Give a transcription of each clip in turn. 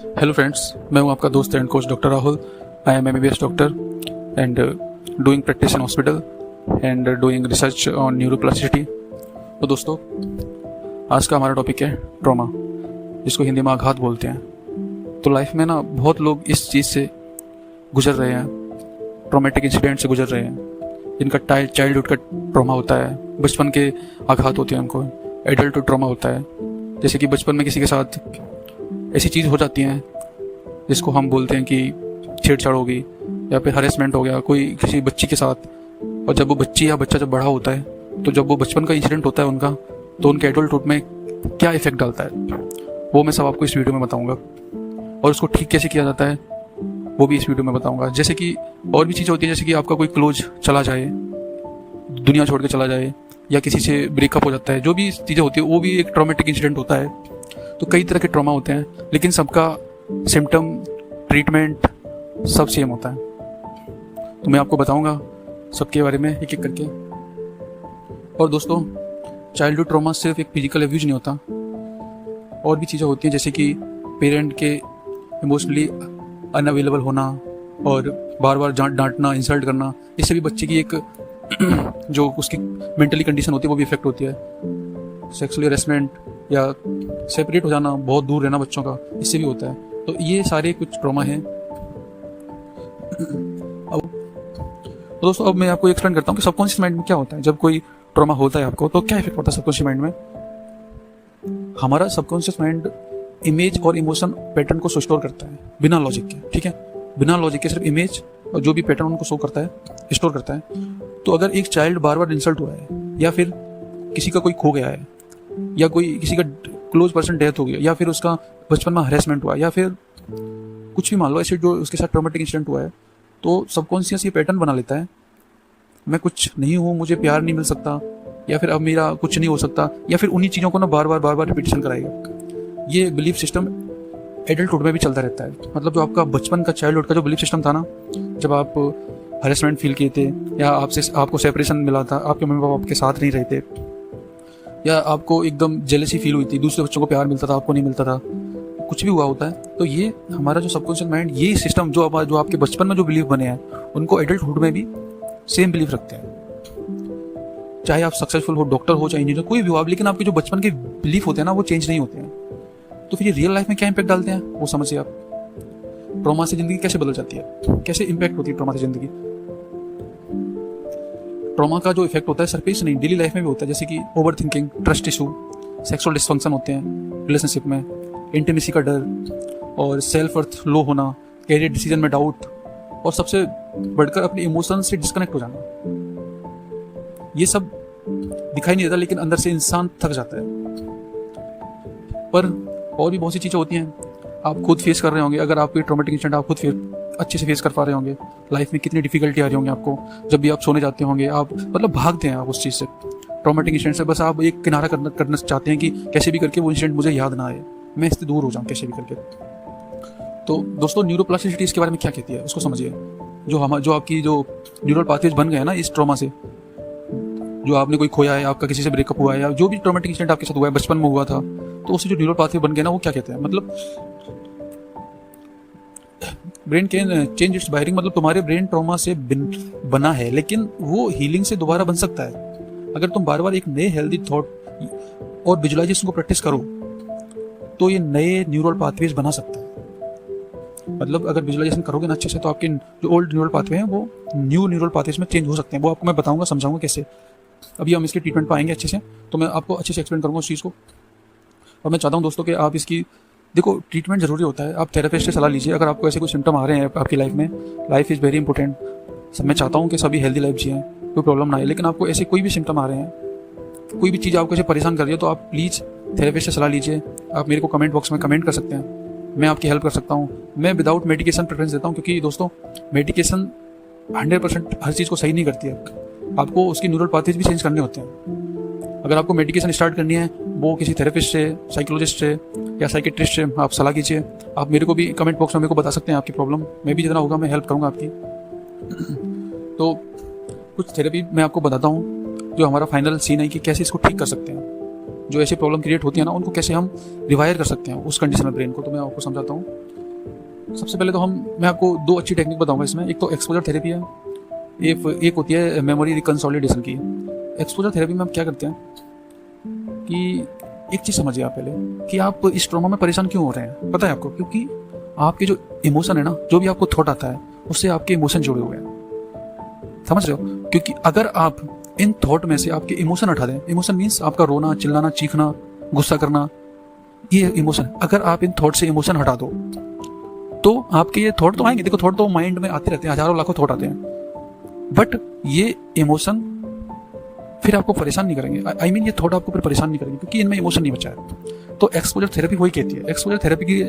Hello friends, मैं हूं आपका दोस्त and coach doctor Rahul. I am MBBS doctor and doing practice in hospital and doing research on neuroplasticity. तो दोस्तों, आज का हमारा टॉपिक है ट्रॉमा, जिसको हिंदी में आघात बोलते हैं। तो लाइफ में ना बहुत लोग इस चीज़ से गुजर रहे हैं, ट्रॉमेटिक इंसिडेंट से गुजर रहे हैं, जिनका चाइल्डहुड का ट्रॉमा होता है, बचपन के आघात होते हैं उनको, एडल्ट ट्रॉमा होता है। जैसे कि बचपन में किसी के साथ ऐसी चीज़ हो जाती है जिसको हम बोलते हैं कि छेड़छाड़ हो गई या फिर हरेसमेंट हो गया कोई किसी बच्ची के साथ। और जब वो बच्ची या बच्चा जब बड़ा होता है, तो जब वो बचपन का इंसिडेंट होता है उनका, तो उनके एडल्टहुड में क्या इफेक्ट डालता है, वो मैं सब आपको इस वीडियो में बताऊंगा। और उसको ठीक कैसे किया जाता है वो भी इस वीडियो में बताऊंगा। जैसे कि और भी चीज़ें होती है, जैसे कि आपका कोई क्लोज चला जाए, दुनिया छोड़ के चला जाए, या किसी से ब्रेकअप हो जाता है, जो भी चीज़ें होती है वो भी एक ट्रॉमेटिक इंसिडेंट होता है। तो कई तरह के ट्रॉमा होते हैं, लेकिन सबका सिम्टम, ट्रीटमेंट सब सेम होता है। तो मैं आपको बताऊंगा सबके बारे में एक एक करके। और दोस्तों, चाइल्डहुड ट्रॉमा सिर्फ एक फिजिकल एब्यूज नहीं होता, और भी चीज़ें होती हैं, जैसे कि पेरेंट के इमोशनली अनअवेलेबल होना और बार बार डांटना, इंसल्ट करना। इससे भी बच्चे की एक जो उसकी मेंटली कंडीशन होती है वो भी इफेक्ट होती है। सेक्सुअली हरेसमेंट या सेपरेट हो जाना, बहुत दूर रहना बच्चों का, इससे भी होता है। तो ये सारे कुछ ट्रॉमा हैं। अब तो दोस्तों, अब मैं आपको एक्सप्लेन करता हूँ कि सबकॉन्शियस माइंड में क्या होता है। जब कोई ट्रॉमा होता है आपको, तो क्या इफेक्ट पड़ता है सबकॉन्शियस माइंड में। हमारा सबकॉन्शियस माइंड इमेज और इमोशन पैटर्न को स्टोर करता है बिना लॉजिक के, ठीक है, बिना लॉजिक के सिर्फ इमेज और जो भी पैटर्न उनको शो करता है, स्टोर करता है। तो अगर एक चाइल्ड बार बार इंसल्ट हुआ है, या फिर किसी का कोई खो गया है, या कोई किसी का क्लोज पर्सन डेथ हो गया, या फिर उसका बचपन में हरेसमेंट हुआ, या फिर कुछ भी मान लो ऐसे जो उसके साथ ट्रॉमेटिक इंसिडेंट हुआ है, तो सबकॉन्शियस ये पैटर्न बना लेता है, मैं कुछ नहीं हूँ, मुझे प्यार नहीं मिल सकता, या फिर अब मेरा कुछ नहीं हो सकता, या फिर उन्हीं चीज़ों को ना बार बार रिपीटेशन कराएगा। ये बिलीफ सिस्टम एडल्टहुड में भी चलता रहता है। मतलब जो आपका बचपन का, चाइल्डहुड का जो बिलीफ सिस्टम था ना, जब आप हरेसमेंट फील किए थे, या आपको सेपरेशन मिला था, आपके मम्मी पापा आपके साथ नहीं रहे थे, या आपको एकदम जेलसी फील हुई थी, दूसरे बच्चों को प्यार मिलता था, आपको नहीं मिलता था, कुछ भी हुआ होता है, तो ये हमारा जो सबकॉन्शियस माइंड, ये सिस्टम जो आपके बचपन में जो बिलीफ बने हैं, उनको एडल्टहुड में भी सेम बिलीफ रखते हैं। चाहे आप सक्सेसफुल हो, डॉक्टर हो, चाहे इंजीनियर, कोई भी हो आप, लेकिन आपके जो बचपन के बिलीफ होते हैं ना, वो चेंज नहीं होते हैं। तो फिर ये रियल लाइफ में क्या इंपैक्ट डालते हैं वो समझिए आप। ट्रॉमा से जिंदगी कैसे बदल जाती है, कैसे इंपैक्ट होती है ट्रॉमा से जिंदगी। ट्रॉमा का जो इफेक्ट होता है सरफेस नहीं, डेली लाइफ में भी होता है, जैसे कि over thinking, trust issue, sexual dysfunction होते हैं रिलेशनशिप में, इंटीमेसी का डर, और सेल्फ वर्थ लो होना, कैरियर डिसीजन में डाउट, और सबसे बढ़कर अपने इमोशन से डिस्कनेक्ट हो जाना। ये सब दिखाई नहीं देता, लेकिन अंदर से इंसान थक जाता है। पर और भी बहुत सी चीज़ें होती हैं, आप खुद फेस कर रहे होंगे। अगर आपको ट्रॉमेटिक इंसिडेंट आप खुद अच्छे से फेस कर पा रहे होंगे, लाइफ में कितनी डिफिकल्टी आ रही होंगी आपको, जब भी आप सोने जाते होंगे, आप मतलब भागते हैं आप उस चीज़ से, ट्रॉमेटिक इंसिडेंट से। बस आप एक किनारा करना चाहते हैं कि कैसे भी करके वो इंसिडेंट मुझे याद ना आए, मैं इससे दूर हो जाऊँ कैसे भी करके। तो दोस्तों, न्यूरोप्लास्टिसिटी इसके बारे में क्या कहती है उसको समझिए। जो आपकी जो न्यूरल पाथवेज बन गए हैं ना इस ट्रॉमा से, जो आपने कोई खोया है, आपका किसी से ब्रेकअप हुआ है, या जो भी ट्रॉमेटिक इंसिडेंट आपके साथ हुआ है, बचपन में हुआ था, तो उससे जो न्यूरल पाथवे बन गए ना, वो क्या कहते हैं, मतलब brain can change it's wiring. मतलब तुम्हारे ब्रेन ट्रॉमा से बना है, लेकिन वो हीलिंग से दोबारा बन सकता है अगर तुम बार बार एक नए हेल्दी थॉट और विजुअलाइजेशन को प्रैक्टिस करो, तो ये नए न्यूरल पाथवेज बना सकता है। मतलब अगर विजुअलाइजेशन करोगे ना अच्छे से, तो आपके जो ओल्ड न्यूरल पाथवे हैं वो न्यू न्यूरल पाथवेज में चेंज हो सकते हैं। वो आपको मैं बताऊंगा, समझाऊंगा कैसे। अभी हम इसके ट्रीटमेंट पर आएंगे अच्छे से, तो मैं आपको अच्छे से एक्सप्लेन करूंगा उस चीज़ को। और मैं चाहता हूं दोस्तों कि आप इसकी देखो, ट्रीटमेंट जरूरी होता है, आप थेरेपिस्ट से सलाह लीजिए। अगर आपको ऐसे कोई सिम्टम आ रहे हैं आपकी लाइफ में, लाइफ इज़ वेरी इंपॉर्टेंट। मैं चाहता हूँ कि सभी हेल्दी लाइफ जिएं, कोई प्रॉब्लम ना आए, लेकिन आपको ऐसे कोई भी सिम्टम आ रहे हैं, कोई भी चीज़ आपको ऐसे परेशान कर रही है, तो आप प्लीज़ थेरेपिस्ट से सलाह लीजिए। आप मेरे को कमेंट बॉक्स में कमेंट कर सकते हैं, मैं आपकी हेल्प कर सकता हूँ। मैं विदाउट मेडिकेशन प्रेफरेंस देता हूँ, क्योंकि दोस्तों मेडिकेशन 100% हर चीज़ को सही नहीं करती है। आपको उसकी न्यूरल पाथवेज भी चेंज करने होते हैं। अगर आपको मेडिकेशन स्टार्ट करनी है, वो किसी थेरेपिस्ट से, साइकोलॉजिस्ट से या साइकेट्रिस्ट से आप सलाह कीजिए। आप मेरे को भी कमेंट बॉक्स में मेरे को बता सकते हैं आपकी प्रॉब्लम, मैं भी जितना होगा मैं हेल्प करूँगा आपकी। तो कुछ थेरेपी मैं आपको बताता हूँ, जो हमारा फाइनल सीन है कि कैसे इसको ठीक कर सकते हैं। जो ऐसी प्रॉब्लम क्रिएट होती है ना, उनको कैसे हम रिवायर कर सकते हैं उस कंडीशन में ब्रेन को। तो मैं आपको समझाता हूँ। सबसे पहले तो मैं आपको दो अच्छी टेक्निक बताऊंगा इसमें। एक तो एक्सपोजर थेरेपी है, एक होती है मेमोरी रिकंसोलिडेशन की। एक्सपोजर थेरेपी में हम क्या करते हैं कि एक चीज़ समझिए आप पहले कि आप इस ट्रॉमा में परेशान क्यों हो रहे हैं। पता है आपको, क्योंकि आपके जो इमोशन है ना, जो भी आपको थॉट आता है उससे आपके इमोशन जुड़े हुए हैं। समझ रहे हो? क्योंकि अगर आप इन थॉट में से आपके इमोशन हटा दें, इमोशन मीन्स आपका रोना, चिल्लाना, चीखना, गुस्सा करना, ये इमोशन, अगर आप इन थॉट से इमोशन हटा दो तो आपके ये थॉट तो आएंगे। देखो, थॉट तो माइंड में आते रहते हैं, हजारों लाखों थॉट आते हैं, बट ये इमोशन फिर आपको परेशान नहीं करेंगे। आई मीन ये थॉट आपको फिर परेशान नहीं करेंगे क्योंकि इनमें इमोशन नहीं बचा है। तो एक्सपोजर थेरेपी वही कहती है। एक्सपोजर थेरेपी के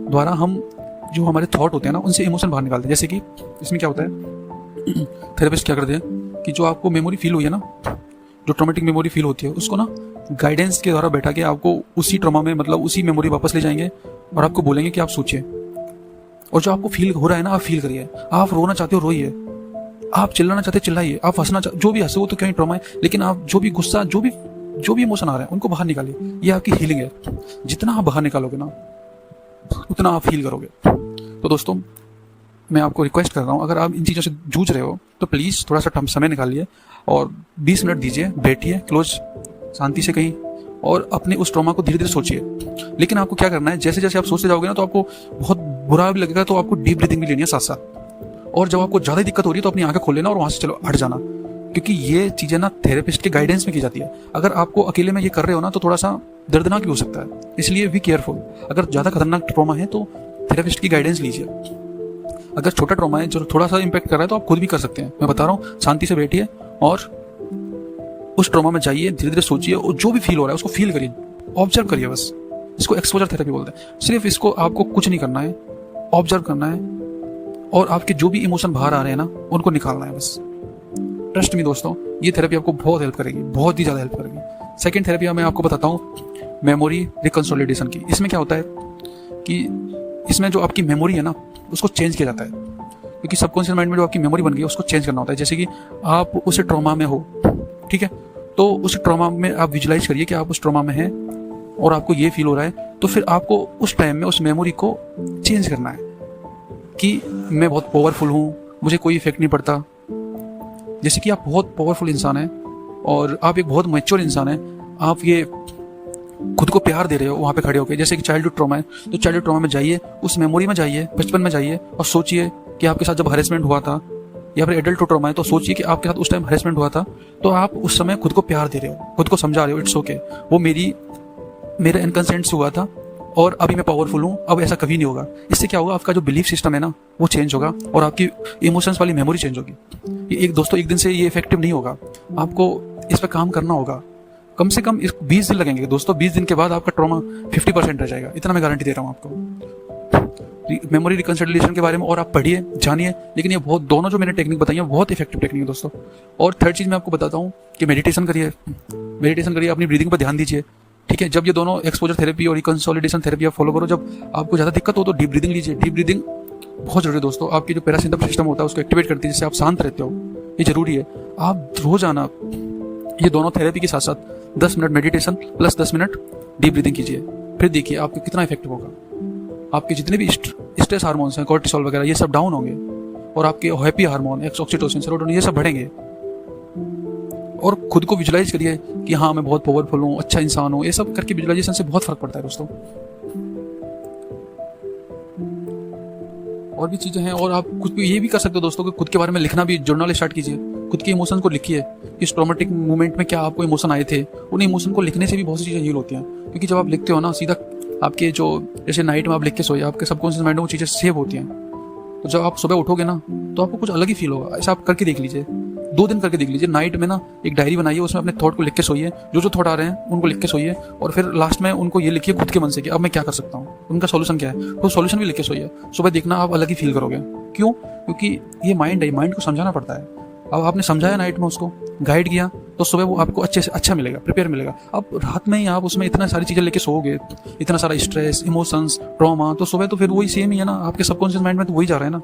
द्वारा हम जो हमारे थॉट होते हैं ना, उनसे इमोशन बाहर निकालते हैं। जैसे कि इसमें क्या होता है, थेरेपिस्ट क्या करते हैं कि जो आपको मेमोरी फील हुई है ना, जो ट्रॉमेटिक मेमोरी फील होती है, उसको ना गाइडेंस के द्वारा बैठा के आपको उसी ट्रॉमा में, मतलब उसी मेमोरी वापस ले जाएंगे और आपको बोलेंगे कि आप सोचिए, और जो आपको फील हो रहा है ना, आप फील करिए। आप रोना चाहते हो रोइए, आप चिल्लाना चाहते हो चिल्लाइए, आप हंसना जो भी हंसे वो तो क्यों ट्रॉमा है, लेकिन आप जो भी गुस्सा, जो भी इमोशन आ रहे हैं उनको बाहर निकालिए। ये आपकी हीलिंग है। जितना आप बाहर निकालोगे ना, उतना आप फील करोगे। तो दोस्तों, मैं आपको रिक्वेस्ट कर रहा हूँ, अगर आप इन चीज़ों से जूझ रहे हो तो प्लीज़ थोड़ा सा समय निकालिए और 20 मिनट दीजिए, बैठिए क्लोज शांति से कहीं, और अपने उस ट्रॉमा को धीरे धीरे सोचिए। लेकिन आपको क्या करना है, जैसे जैसे आप सोचते जाओगे ना, तो आपको बहुत बुरा भी लगेगा, तो आपको डीप ब्रीथिंग भी लेनी है साथ साथ। और जब आपको ज़्यादा दिक्कत हो रही है तो अपनी आंखें खोल लेना और वहाँ से चलो हट जाना, क्योंकि ये चीज़ें ना थेरेपिस्ट के गाइडेंस में की जाती है। अगर आपको अकेले में ये कर रहे हो ना, तो थोड़ा सा दर्दनाक भी हो सकता है, इसलिए बी केयरफुल। अगर ज़्यादा खतरनाक ट्रॉमा है तो थेरेपिस्ट की गाइडेंस लीजिए। अगर छोटा ट्रॉमा है जो थोड़ा सा इम्पैक्ट कर रहा है तो आप खुद भी कर सकते हैं। मैं बता रहा हूँ, शांति से बैठिए और उस ट्रॉमा में जाइए, धीरे धीरे सोचिए और जो भी फील हो रहा है उसको फील करिए, ऑब्जर्व करिए। बस इसको एक्सपोजर थेरेपी बोलते हैं। सिर्फ इसको आपको कुछ नहीं करना है, ऑब्जर्व करना है और आपके जो भी इमोशन बाहर आ रहे हैं ना, उनको निकालना है बस। ट्रस्ट मी दोस्तों, ये थेरेपी आपको बहुत हेल्प करेगी, बहुत ही ज़्यादा हेल्प करेगी। सेकेंड थेरेपी मैं आपको बताता हूँ, मेमोरी रिकंसोलिडेशन की। इसमें क्या होता है कि इसमें जो आपकी मेमोरी है ना, उसको चेंज किया जाता है, क्योंकि सबकॉन्शियस माइंड में जो आपकी मेमोरी बन गई है उसको चेंज करना होता है। जैसे कि आप उस ट्रॉमा में हो, ठीक है, तो उस ट्रॉमा में आप विजुलाइज करिए कि आप उस ट्रॉमा में हैं और आपको ये फील हो रहा है, तो फिर आपको उस टाइम में उस मेमोरी को चेंज करना है कि मैं बहुत पावरफुल हूँ, मुझे कोई इफेक्ट नहीं पड़ता। जैसे कि आप बहुत पावरफुल इंसान हैं और आप एक बहुत मैच्योर इंसान हैं, आप ये खुद को प्यार दे रहे हो वहाँ पे खड़े होकर। जैसे कि चाइल्डहुड ट्रॉमा है, तो चाइल्डहुड ट्रॉमा में जाइए, उस मेमोरी में जाइए, बचपन में जाइए और सोचिए कि आपके साथ जब हरेसमेंट हुआ था, या फिर एडल्ट ट्रॉमा है तो सोचिए कि आपके साथ उस टाइम हरेसमेंट हुआ था, तो आप उस समय खुद को प्यार दे रहे हो, खुद को समझा रहे हो, इट्स ओके, वो मेरा इनकंसेंट से हुआ था और अभी मैं पावरफुल हूँ, अब ऐसा कभी नहीं होगा। इससे क्या होगा, आपका जो बिलीफ सिस्टम है ना, वो चेंज होगा और आपकी इमोशंस वाली मेमोरी चेंज होगी। ये दोस्तों एक दिन से ये इफेक्टिव नहीं होगा, आपको इस पर काम करना होगा। कम से कम 20 दिन लगेंगे दोस्तों। 20 दिन के बाद आपका ट्रॉमा 50% रह जाएगा, इतना मैं गारंटी दे रहा हूँ आपको। मेमोरी रिकंसिलिएशन के बारे में और आप पढ़िए, जानिए। लेकिन ये बहुत, दोनों जो मैंने टेक्निक बताई है बहुत इफेक्टिव टेक्निक है दोस्तों। और थर्ड चीज़ मैं आपको बताता हूँ कि मेडिटेशन करिए, अपनी ब्रीदिंग पर ध्यान दीजिए, ठीक है। जब ये दोनों एक्सपोजर थेरेपी और रिकंसोलिडेशन थेरेपी आप फॉलो करो, जब आपको ज़्यादा दिक्कत हो तो डीप ब्रीदिंग लीजिए। डीप ब्रीदिंग बहुत जरूरी है दोस्तों, आपकी जो पैरासिम्पैथेटिक सिस्टम होता है उसको एक्टिवेट करती है, जिससे आप शांत रहते हो, ये जरूरी है। आप रोजाना ये दोनों थेरेपी के साथ साथ 10 minute meditation plus 10 minute deep breathing कीजिए, फिर देखिए आपको कितना इफेक्टिव होगा। आपके जितने भी स्ट्रेस हार्मोन्स हैं, कोर्टिसोल वगैरह, ये सब डाउन होंगे और आपके हैप्पी हार्मोन, ऑक्सीटोसिन, सेरोटोनिन, ये सब बढ़ेंगे। और खुद को विजुलाइज करिए कि हाँ मैं बहुत पावरफुल हूँ, अच्छा इंसान हूँ। ये सब करके विजुलाइजेशन से बहुत फर्क पड़ता है दोस्तों। और भी चीजें हैं, और आप कुछ भी ये भी कर सकते हो दोस्तों कि खुद के बारे में लिखना भी, जर्नल स्टार्ट कीजिए, खुद के इमोशन को लिखिए। इस ट्रॉमेटिक मोमेंट में क्या आपको इमोशन आए थे, उन इमोशन को लिखने से भी बहुत सी चीजें हील होती हैं। क्योंकि जब आप लिखते हो ना, सीधा आपके जो, जैसे नाइट में आप लिख के सोए, आपके सबकॉन्शियस माइंड में वो चीजें सेव होती हैं, तो जब आप सुबह उठोगे ना तो आपको कुछ अलग ही फील होगा। ऐसा आप करके देख लीजिए, 2 दिन करके देख लीजिए। नाइट में ना एक डायरी बनाइए, उसमें अपने थॉट को लिख के सोइए, जो थॉट आ रहे हैं उनको लिख के सोइए, और फिर लास्ट में उनको ये लिखिए खुद के मन से कि अब मैं क्या कर सकता हूँ, उनका सॉल्यूशन क्या है, तो सॉल्यूशन भी लिख के सोइए। सुबह देखना आप अलग ही फील करोगे। क्यों? क्योंकि ये माइंड है, माइंड को समझाना पड़ता है। अब आपने समझाया नाइट में, उसको गाइड किया, तो सुबह वो आपको अच्छे से अच्छा मिलेगा, प्रिपेयर मिलेगा। अब रात में ही आप उसमें इतना सारी चीजें लेके सोओगे, इतना सारा स्ट्रेस, इमोशंस, ट्रॉमा, तो सुबह तो फिर वही सेम ही है ना, आपके सबकॉन्शियस माइंड में तो वही जा रहा है ना,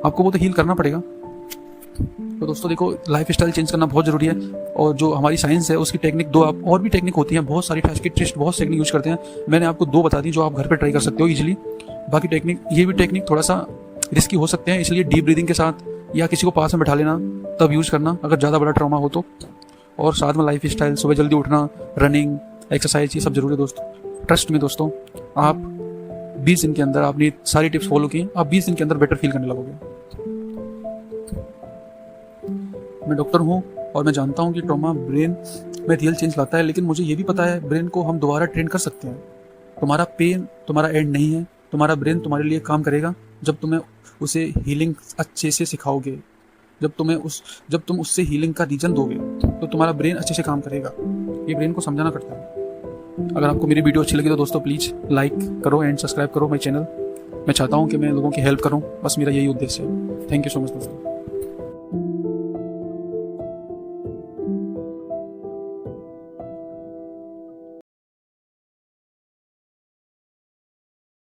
आपको वो तो हील करना पड़ेगा। तो दोस्तों देखो, लाइफ स्टाइल चेंज करना बहुत जरूरी है। और जो हमारी साइंस है उसकी टेक्निक 2, आप और भी टेक्निक होती हैं बहुत सारी, साइकियाट्रिस्ट बहुत टेक्निक यूज करते हैं। मैंने आपको 2 बता दी जो आप घर पे ट्राई कर सकते हो इजीली। बाकी टेक्निक, ये भी टेक्निक थोड़ा सा रिस्की हो सकते हैं, इसलिए डीप ब्रीदिंग के साथ या किसी को पास में बैठा लेना तब यूज़ करना अगर ज़्यादा बड़ा ट्रॉमा हो तो। और साथ में लाइफ स्टाइल, सुबह जल्दी उठना, रनिंग, एक्सरसाइज, ये सब जरूरी है दोस्तों। ट्रस्ट में दोस्तों, आप 20 दिन के अंदर आपने सारी टिप्स फॉलो की, आप 20 दिन के अंदर बेटर फील करने लगोगे। मैं डॉक्टर हूँ और मैं जानता हूँ कि ट्रॉमा ब्रेन में रियल चेंज लाता है, लेकिन मुझे ये भी पता है ब्रेन को हम दोबारा ट्रेन कर सकते हैं। तुम्हारा पेन तुम्हारा एंड नहीं है, तुम्हारा ब्रेन तुम्हारे लिए काम करेगा जब तुम्हें उसे हीलिंग अच्छे से सिखाओगे, जब तुम उससे हीलिंग का रीजन दोगे तो तुम्हारा ब्रेन अच्छे से काम करेगा। ये ब्रेन को समझाना पड़ता है। अगर आपको मेरी वीडियो अच्छी लगी तो दोस्तों प्लीज़ लाइक करो एंड सब्सक्राइब करो माई चैनल। मैं चाहता हूँ कि मैं लोगों की हेल्प करूँ, बस मेरा यही उद्देश्य है। थैंक यू सो मच दोस्तों।